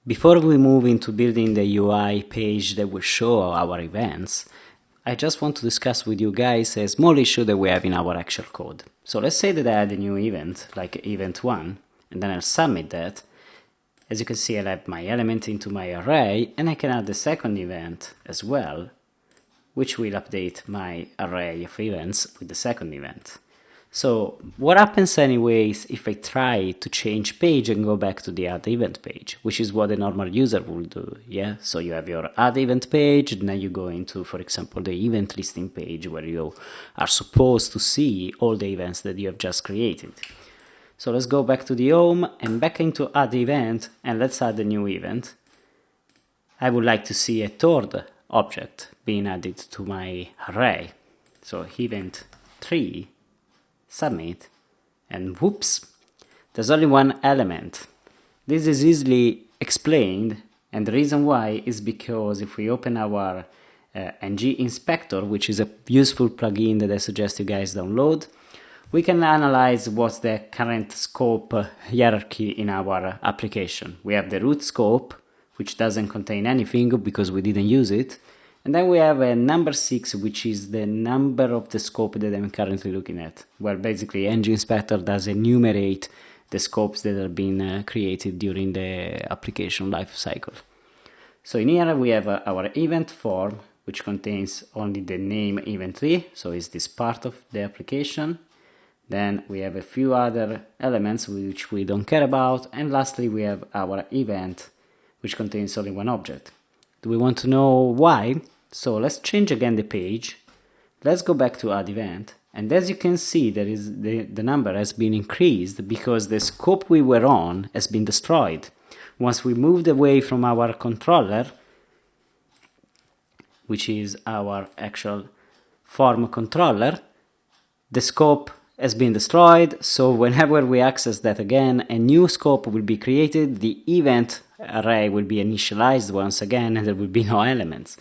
Before we move into building the UI page that will show our events, I just want to discuss with you guys a small issue that we have in our actual code. So let's say that I add a new event, like event 1, and then I'll submit that. As you can see, I'll add my element into my array, and I can add the second event as well, which will update my array of events with the second event. So what happens anyways if I try to change page and go back to the add event page, which is what a normal user will do, yeah? So you have your add event page, and then you go into, for example, the event listing page where you are supposed to see all the events that you have just created. So let's go back to the home and back into add event, and let's add a new event. I would like to see a third object being added to my array. So event 3, submit, and whoops, there's only one element. This is easily explained, and the reason why is because if we open our ng inspector, which is a useful plugin that I suggest you guys download, we can analyze what's the current scope hierarchy in our application. We have the root scope, which doesn't contain anything because we didn't use it. And then we have a number 6, which is the number of the scope that I'm currently looking at. Well, basically, ng inspector does enumerate the scopes that are being created during the application life cycle. So in here we have our event form, which contains only the name event3, so it's this part of the application. Then we have a few other elements which we don't care about, and lastly we have our event, which contains only one object. Do we want to know why? So let's change again the page. Let's go back to add event. And as you can see, there is the number has been increased because the scope we were on has been destroyed. Once we moved away from our controller, which is our actual form controller, the scope has been destroyed. So whenever we access that again, a new scope will be created. The event array will be initialized once again, and there will be no elements.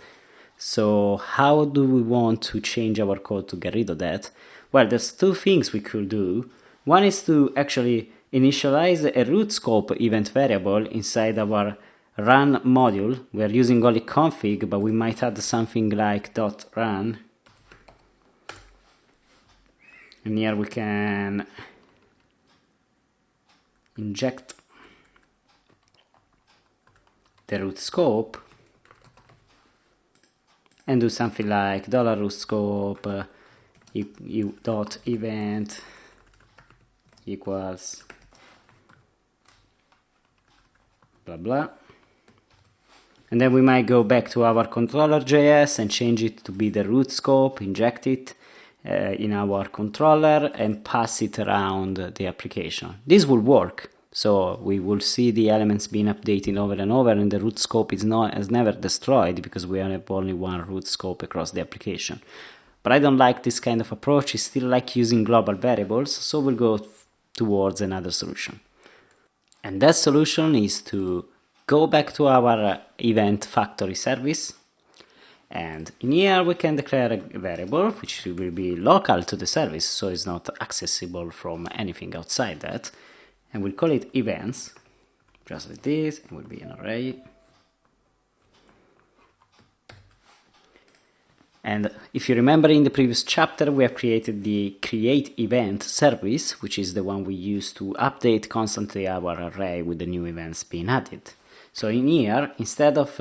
So how do we want to change our code to get rid of that? Well, there's two things we could do. One is to actually initialize a rootScope event variable inside our run module. We are using only config, but we might add something like .run. And here we can inject the root scope and do something like $rootScope .event equals blah blah, and then we might go back to our controller.js and change it to be the root scope, inject it in our controller and pass it around the application. This will work. So we will see the elements being updated over and over, and the root scope is never destroyed because we have only one root scope across the application. But I don't like this kind of approach. I still like using global variables, so we'll go towards another solution. And that solution is to go back to our event factory service, and in here we can declare a variable which will be local to the service, so it's not accessible from anything outside that. And we'll call it events, just like this, and will be an array. And if you remember, in the previous chapter we have created the create event service, which is the one we use to update constantly our array with the new events being added. So in here, instead of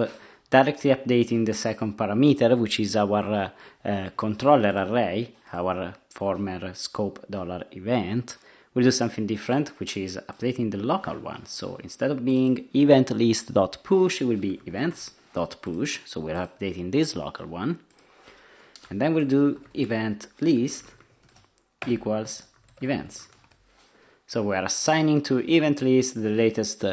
directly updating the second parameter, which is our controller array, our former scope $event, we'll do something different, which is updating the local one. So instead of being event list.push, it will be events.push. So we're updating this local one. And then we'll do event list equals events. So we are assigning to event list the latest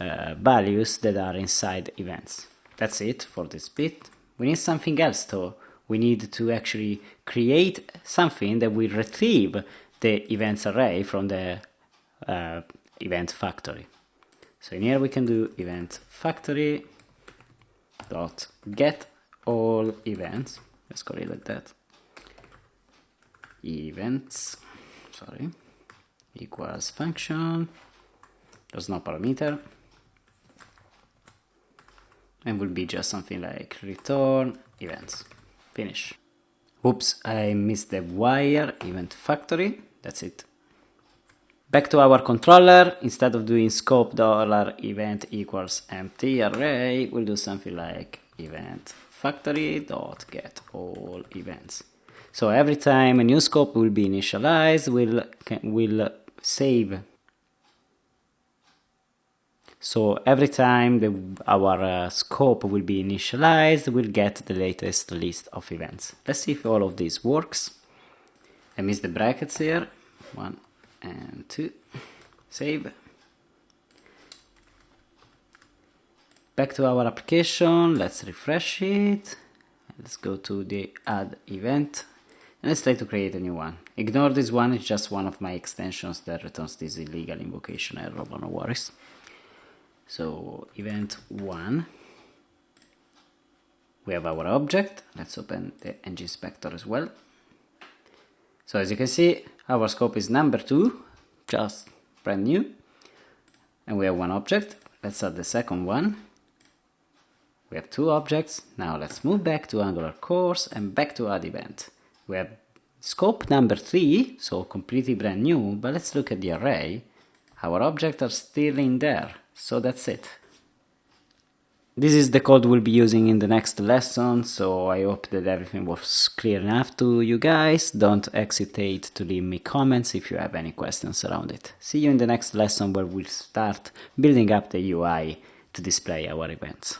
values that are inside events. That's it for this bit. We need something else though. We need to actually create something that will retrieve the events array from the event factory. So in here we can do event factory dot get all events. Let's call it like that. Events, equals function. There's no parameter. and will be just something like return events. Finish. Oops, I missed the wire event factory. That's it. Back to our controller. Instead of doing scope $event equals empty array, we'll do something like event factory dot get all events. So every time a new scope will be initialized, we'll save. So every time our scope will be initialized, we'll get the latest list of events. Let's see if all of this works. I missed the brackets here. 1 and 2. Save. Back to our application. Let's refresh it. Let's go to the add event. And let's try to create a new one. Ignore this one, it's just one of my extensions that returns this illegal invocation error, but no worries. So event 1, we have our object. Let's open the ng-inspector as well. So as you can see, our scope is number 2, just brand new. And we have one object. Let's add the second one. We have 2 objects. Now let's move back to Angular course and back to add event. We have scope number 3, so completely brand new, but let's look at the array. Our objects are still in there, so that's it. This is the code we'll be using in the next lesson, so I hope that everything was clear enough to you guys. Don't hesitate to leave me comments if you have any questions around it. See you in the next lesson where we'll start building up the UI to display our events.